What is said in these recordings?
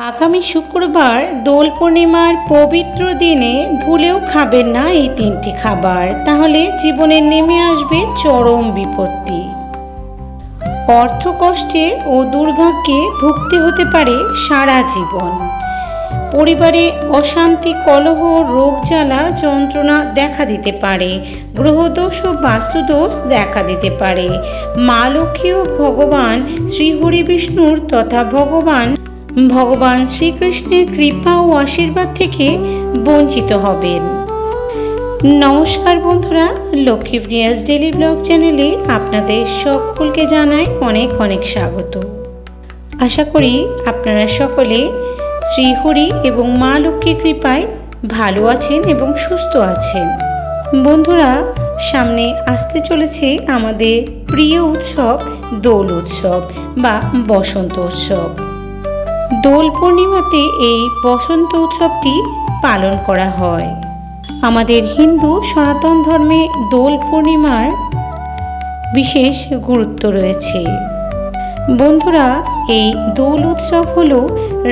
আগামী শুক্রবার দোল পূর্ণিমার পবিত্র দিনে ভুলেও খাবেন না এই তিনটি খাবার, তাহলে জীবনে নেমে আসবে চরম বিপত্তি। অর্থকষ্টে ও দুর্ভাগ্যে ভুগতে হতে পারে সারা জীবন। পরিবারে অশান্তি, কলহ, রোগ জ্বালা, যন্ত্রণা দেখা দিতে পারে। গ্রহদোষ ও বাস্তুদোষ দেখা দিতে পারে। মা লক্ষ্মী ও ভগবান শ্রীহরি বিষ্ণুর তথা ভগবান শ্রীকৃষ্ণের কৃপা ও আশীর্বাদ থেকে বঞ্চিত হবেন। নমস্কার বন্ধুরা, লক্ষ্মীপ্রিয়াস ডেলি ব্লগ চ্যানেলে আপনাদের সকলকে জানাই অনেক অনেক স্বাগত। আশা করি আপনারা সকলে শ্রীহরি এবং মা লক্ষ্মীর কৃপায় ভালো আছেন এবং সুস্থ আছেন। বন্ধুরা, সামনে আসতে চলেছে আমাদের প্রিয় উৎসব দোল উৎসব বা বসন্ত উৎসব। দোল পূর্ণিমাতে এই বসন্ত উৎসবটি পালন করা হয়। আমাদের হিন্দু সনাতন ধর্মে দোল পূর্ণিমার বিশেষ গুরুত্ব রয়েছে। বন্ধুরা, এই দোল উৎসব হল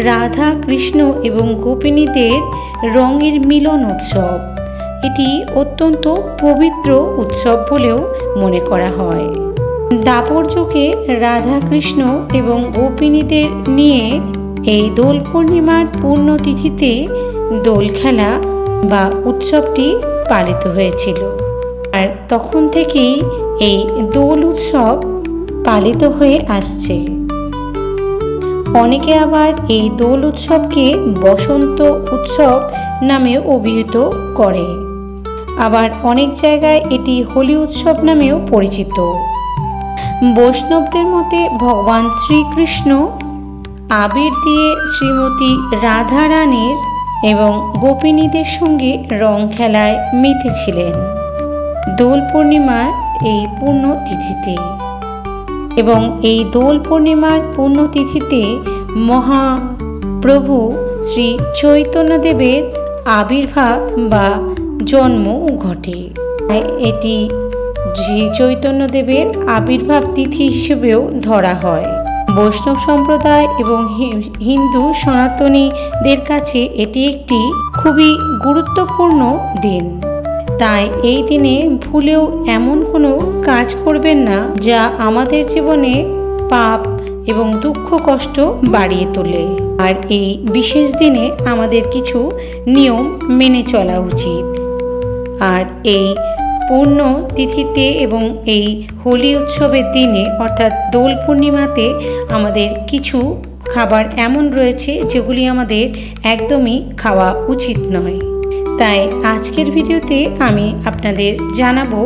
রাধা কৃষ্ণ এবং গোপিনীদের রঙের মিলন উৎসব। এটি অত্যন্ত পবিত্র উৎসব বলেও মনে করা হয়। দাপর যুগে রাধা কৃষ্ণ এবং গোপিনীদের নিয়ে এই দোল পূর্ণিমার পুণ্যতিথিতে দোল খেলা বা উৎসবটি পালিত হয়েছিল। আর তখন থেকেই এই দোল উৎসব পালিত হয়ে আসছে। অনেকে আবার এই দোল উৎসবকে বসন্ত উৎসব নামেও অভিহিত করে। আবার অনেক জায়গায় এটি হোলি উৎসব নামেও পরিচিত। বৈষ্ণবদের মতে ভগবান শ্রীকৃষ্ণ আবির দিয়ে শ্রীমতী রাধা রানীর এবং গোপিনীদের সঙ্গে রং খেলায় মেতেছিলেন দোল পূর্ণিমার এই পুণ্যতিথিতে। এবং এই দোল পূর্ণিমার পুণ্যতিথিতে মহাপ্রভু শ্রী চৈতন্যদেবের আবির্ভাব বা জন্ম ঘটে। এটি শ্রী চৈতন্যদেবের আবির্ভাব তিথি হিসেবেও ধরা হয়। বৈষ্ণব সম্প্রদায় এবং হিন্দু সনাতনীদের কাছে এটি একটি খুবই গুরুত্বপূর্ণ দিন। তাই এই দিনে ভুলেও এমন কোনো কাজ করবেন না যা আমাদের জীবনে পাপ এবং দুঃখ কষ্ট বাড়িয়ে তোলে। আর এই বিশেষ দিনে আমাদের কিছু নিয়ম মেনে চলা উচিত। আর এই পূর্ণ তিথিতে এবং এই হোলি উৎসবের দিনে অর্থাৎ দোল পূর্ণিমাতে আমাদের কিছু খাবার এমন রয়েছে যেগুলি আমাদের একদমই খাওয়া উচিত নয়। তাই আজকের ভিডিওতে আমি আপনাদের জানাবো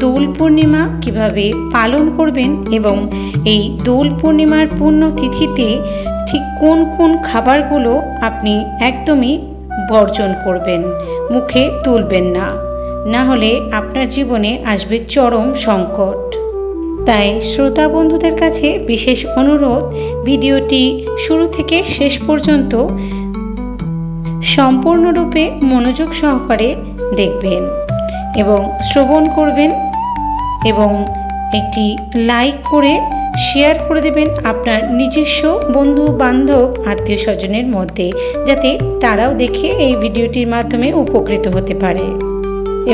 দোল পূর্ণিমা কিভাবে পালন করবেন এবং এই দোল পূর্ণিমার পুণ্যতিথিতে ঠিক কোন কোন খাবারগুলো আপনি একদমই বর্জন করবেন, মুখে তুলবেন না, না হলে আপনার জীবনে আসবে চরম সংকট। তাই শ্রোতা বন্ধুদের কাছে বিশেষ অনুরোধ, ভিডিওটি শুরু থেকে শেষ পর্যন্ত সম্পূর্ণরূপে মনোযোগ সহকারে দেখবেন এবং শ্রবণ করবেন এবং একটি লাইক করে শেয়ার করে দেবেন আপনার নিজস্ব বন্ধু বান্ধব আত্মীয় স্বজনের মধ্যে, যাতে তারাও দেখে এই ভিডিওটির মাধ্যমে উপকৃত হতে পারে।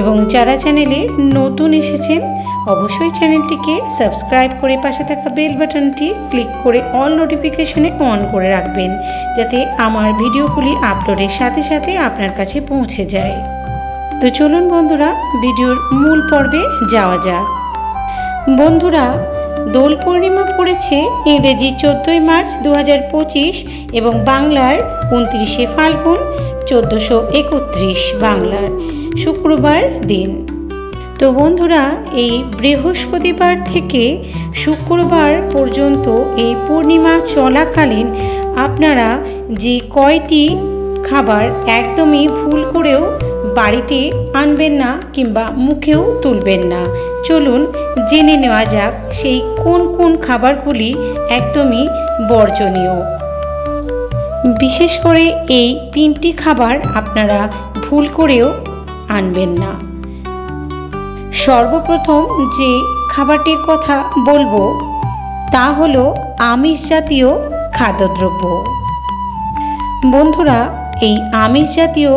এবং যারা চ্যানেলে নতুন এসেছেন অবশ্যই চ্যানেলটিকে সাবস্ক্রাইব করে পাশে থাকা বেল বাটনটি ক্লিক করে অল নোটিফিকেশনে অন করে রাখবেন, যাতে আমার ভিডিওগুলি আপলোডের সাথে সাথে আপনার কাছে পৌঁছে যায়। তো চলুন বন্ধুরা, ভিডিওর মূল পর্বে যাওয়া যাক। বন্ধুরা, দোল পূর্ণিমা পড়েছে ইংরেজি 14ই মার্চ 2025 এবং বাংলার 29শে ফাল্গুন 1431 বাংলার শুক্রবার দিন। তো বন্ধুরা, এই বৃহস্পতিবার থেকে শুক্রবার পর্যন্ত এই পূর্ণিমা চলাকালীন আপনারা যে কয়টি খাবার একদমই ভুল করেও বাড়িতে আনবেন না কিংবা মুখেও তুলবেন না, চলুন জেনে নেওয়া যাক সেই কোন কোন খাবারগুলি একদমই বর্জনীয়। বিশেষ করে এই তিনটি খাবার আপনারা ভুল করেও আনবেন না। সর্বপ্রথম যে খাবারটির কথা বলবো তা হলো আমিষ জাতীয় খাদ্যদ্রব্য। বন্ধুরা, এই আমিষ জাতীয়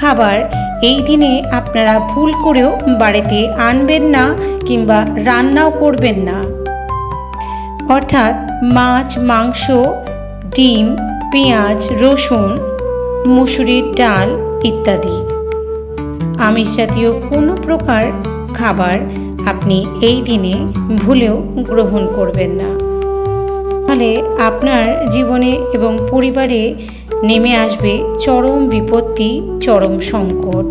খাবার এই দিনে আপনারা ভুল করেও বাড়িতে আনবেন না কিংবা রান্নাও করবেন না। অর্থাৎ মাছ, মাংস, ডিম, পেঁয়াজ, রসুন, মুসুরির ডাল ইত্যাদি আমিষ জাতীয় কোনো প্রকার খাবার আপনি এই দিনে ভুলেও গ্রহণ করবেন না। তাহলে আপনার জীবনে এবং পরিবারে নেমে আসবে চরম বিপত্তি, চরম সংকট,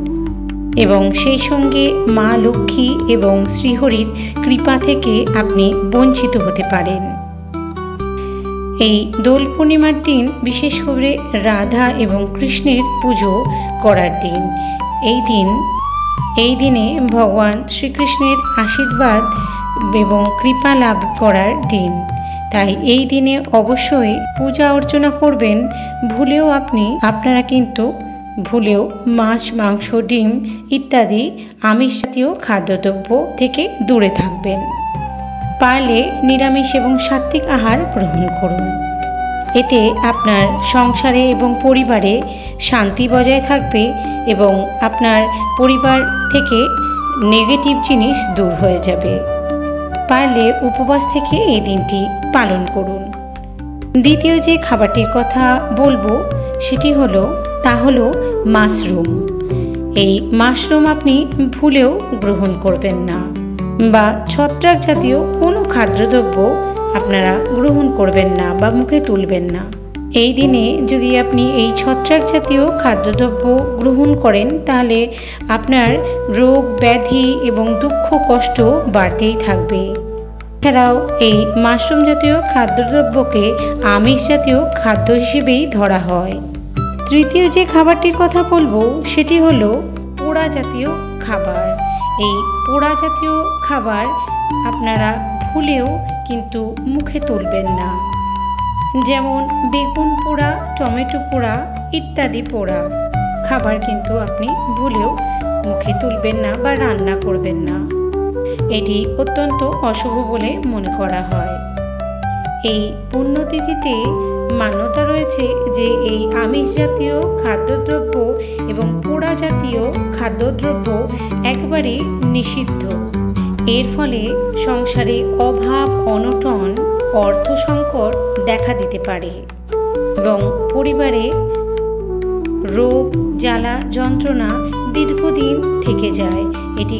এবং সেই সঙ্গে মা লক্ষ্মী এবং শ্রীহরির কৃপা থেকে আপনি বঞ্চিত হতে পারেন। এই দোল পূর্ণিমার দিন বিশেষ করে রাধা এবং কৃষ্ণের পুজো করার দিন। এই দিনে ভগবান শ্রীকৃষ্ণের আশীর্বাদ এবং কৃপা লাভ করার দিন। তাই এই দিনে অবশ্যই পূজা অর্চনা করবেন। আপনারা কিন্তু ভুলেও মাছ, মাংস, ডিম ইত্যাদি আমিষ জাতীয় খাদ্যদ্রব্য থেকে দূরে থাকবেন। পারলে নিরামিষ এবং সাত্ত্বিক আহার গ্রহণ করুন। এতে আপনার সংসারে এবং পরিবারে শান্তি বজায় থাকবে এবং আপনার পরিবার থেকে নেগেটিভ জিনিস দূর হয়ে যাবে। পারলে উপবাস থেকে এই দিনটি পালন করুন। দ্বিতীয় যে খাবারটির কথা বলবো সেটি হলো মাশরুম। এই মাশরুম আপনি ভুলেও গ্রহণ করবেন না, বা ছত্রাক জাতীয় কোনো খাদ্যদ্রব্য আপনারা গ্রহণ করবেন না বা মুখে তুলবেন না। এই দিনে যদি আপনি এই ছত্রাক জাতীয় খাদ্যদ্রব্য গ্রহণ করেন তাহলে আপনার রোগ ব্যাধি এবং দুঃখ কষ্ট বাড়তেই থাকবে। এছাড়াও এই মাশরুম জাতীয় খাদ্যদ্রব্যকে আমিষ জাতীয় খাদ্য হিসেবেই ধরা হয়। তৃতীয় যে খাবারটির কথা বলবো সেটি হলো পোড়া জাতীয় খাবার। এই পোড়া জাতীয় খাবার আপনারা ভুলেও কিন্তু মুখে তুলবেন না, যেমন বেগুন পোড়া, টমেটো পোড়া ইত্যাদি পোড়া খাবার কিন্তু আপনি ভুলেও মুখে তুলবেন না বা রান্না করবেন না। এটি অত্যন্ত অশুভ বলে মনে করা হয়। এই পুণ্যতিথিতে মান্যতা রয়েছে যে এই আমিষ জাতীয় খাদ্যদ্রব্য এবং পোড়া জাতীয় খাদ্যদ্রব্য একবারে নিষিদ্ধ। এর ফলে সংসারে অভাব, অনটন, অর্থ সংকট দেখা দিতে পারে এবং পরিবারে রোগ, জ্বালা, যন্ত্রণা দীর্ঘদিন থেকে যায়। এটি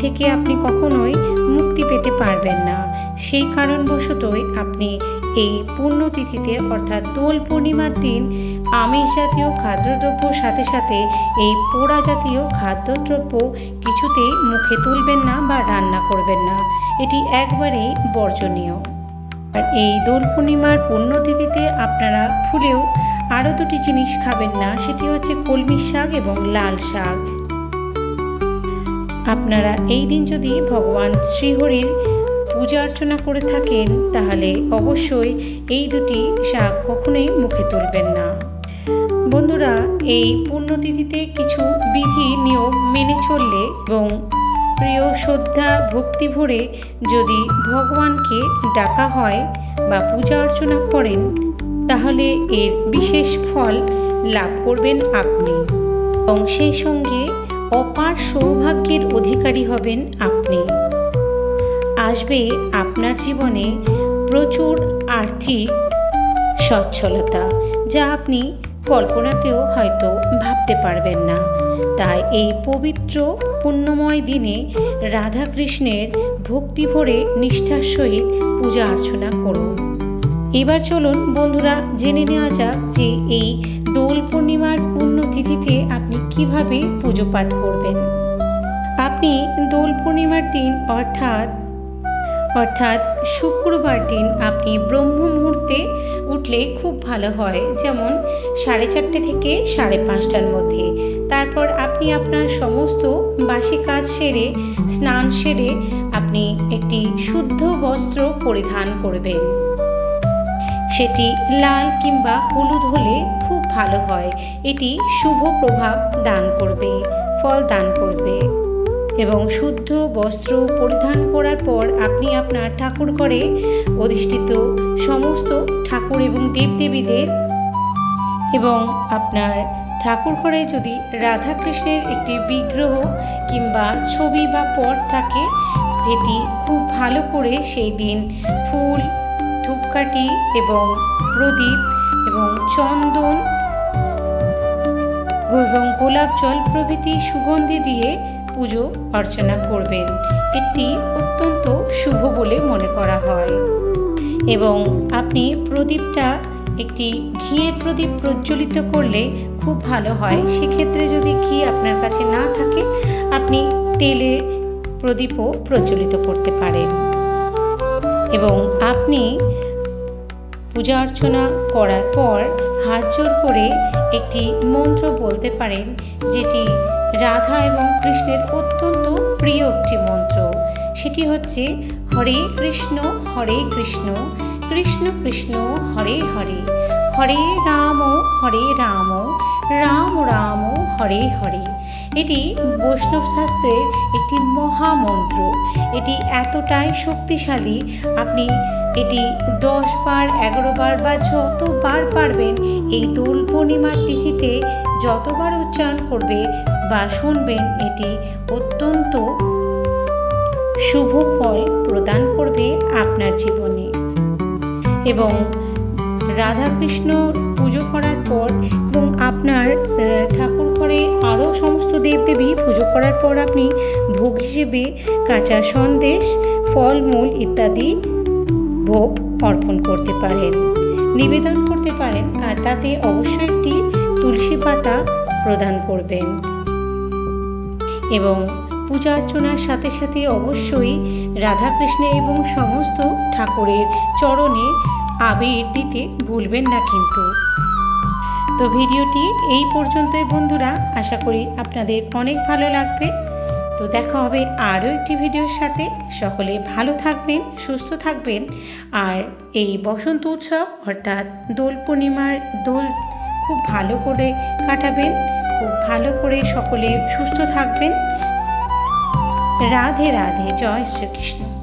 থেকে আপনি কখনোই মুক্তি পেতে পারবেন না। সেই কারণবশতই আপনি এই পুণ্যতিথিতে অর্থাৎ দোল পূর্ণিমার দিন আমিষ জাতীয় খাদ্যদ্রব্য সাথে সাথে এই পোড়া জাতীয় খাদ্যদ্রব্য কিছুতেই মুখে তুলবেন না বা রান্না করবেন না। এটি একবারেই বর্জনীয়। আর এই দোল পূর্ণিমার পুণ্যতিথিতে আপনারা ভুলেও আরও দুটি জিনিস খাবেন না, সেটি হচ্ছে কলমি শাক এবং লাল শাক। আপনারা এই দিন যদি ভগবান শ্রীহরির পূজা অর্চনা করে থাকেন তাহলে অবশ্যই এই দুটি শাক কখনোই মুখে তুলবেন না। বন্ধুরা, এই পুণ্যতিথিতে কিছু বিধি নিয়ম মেনে চললে এবং প্রিয় শ্রদ্ধা ভক্তি ভরে যদি ভগবানকে ডাকা হয় বা পূজা অর্চনা করেন তাহলে এর বিশেষ ফল লাভ করবেন আপনি, এবং সেই সঙ্গে অপার সৌভাগ্যের অধিকারী হবেন আপনি। আসবে আপনার জীবনে প্রচুর আর্থিক সচ্ছলতা, যা আপনি কল্পনাতেও হয়তো ভাবতে পারবেন না। তাই এই পবিত্র পুণ্যময় দিনে রাধাকৃষ্ণের ভক্তি ভরে নিষ্ঠার সহিত পূজা অর্চনা করুন। এবার চলুন বন্ধুরা জেনে নেওয়া যাক যে এই দোল পূর্ণিমার পুণ্যতিথিতে আপনি কিভাবে পুজো পাঠ করবেন। আপনি দোল পূর্ণিমার দিন অর্থাৎ শুক্রবার দিন আপনি ব্রহ্ম মুহূর্তে উঠলে খুব ভালো হয়, যেমন 4:30 থেকে 5:30টার মধ্যে। তারপর আপনি আপনার সমস্ত বাসি কাজ সেরে স্নান সেরে আপনি একটি শুদ্ধ বস্ত্র পরিধান করবেন। সেটি লাল কিংবা হলুদ হলে খুব ভালো হয়। এটি শুভ প্রভাব দান করবে, ফল দান করবে। এবং শুদ্ধ বস্ত্র পরিধান করার পর আপনি আপনার ঠাকুর ঘরে অধিষ্ঠিত সমস্ত ঠাকুর এবং দেবদেবীদের এবং আপনার ঠাকুর ঘরে যদি রাধা কৃষ্ণের একটি বিগ্রহ কিংবা ছবি বা পট থাকে, যেটি খুব ভালো করে সেই দিন ফুল, ধূপকাঠি এবং প্রদীপ এবং চন্দন এবং গোলাপ জল প্রভৃতি সুগন্ধি দিয়ে পুজো অর্চনা করবেন। এটি অত্যন্ত শুভ বলে মনে করা হয়। এবং আপনি প্রদীপটা একটি ঘিয়ের প্রদীপ প্রজ্বলিত করলে খুব ভালো হয়। সেক্ষেত্রে যদি ঘি আপনার কাছে না থাকে, আপনি তেলের প্রদীপও প্রজ্বলিত করতে পারেন। এবং আপনি পূজা অর্চনা করার পর হাত জোর করে একটি মন্ত্র বলতে পারেন, যেটি রাধা এবং কৃষ্ণের অত্যন্ত প্রিয় একটি মন্ত্র। সেটি হচ্ছে হরে কৃষ্ণ কৃষ্ণ কৃষ্ণ হরে হরে, হরে রাম রাম রাম হরে হরে। এটি বৈষ্ণব শাস্ত্রের একটি মহামন্ত্র। এটি এতটাই শক্তিশালী, আপনি এটি 10 বার 11 বার বা যতবার পারবেন এই দোল পূর্ণিমার তিথিতে যতবার উচ্চারণ করবে বা শুনবেন, এটি অত্যন্ত শুভ ফল প্রদান করবে আপনার জীবনে। এবং রাধাকৃষ্ণ পুজো করার পর এবং আপনার ঠাকুর ঘরে আরও সমস্ত দেবদেবী পুজো করার পর আপনি ভোগ হিসেবে কাঁচা সন্দেশ, ফলমূল ইত্যাদি ভোগ অর্পণ করতে পারেন, নিবেদন করতে পারেন। আর তাতে অবশ্যই একটি তুলসী পাতা প্রদান করবেন। এবং পূজা অর্চনার সাথে সাথে অবশ্যই রাধাকৃষ্ণ এবং সমস্ত ঠাকুরের চরণে আবির দিতে ভুলবেন না কিন্তু। তো ভিডিওটি এই পর্যন্তই বন্ধুরা, আশা করি আপনাদের অনেক ভালো লাগবে। তো দেখা হবে আরও একটি ভিডিওর সাথে। সকলে ভালো থাকবেন, সুস্থ থাকবেন। আর এই বসন্ত উৎসব অর্থাৎ দোল পূর্ণিমার দোল খুব ভালো করে কাটাবেন, খুব ভালো করে সকলে সুস্থ থাকবেন। রাধে রাধে, জয় শ্রীকৃষ্ণ।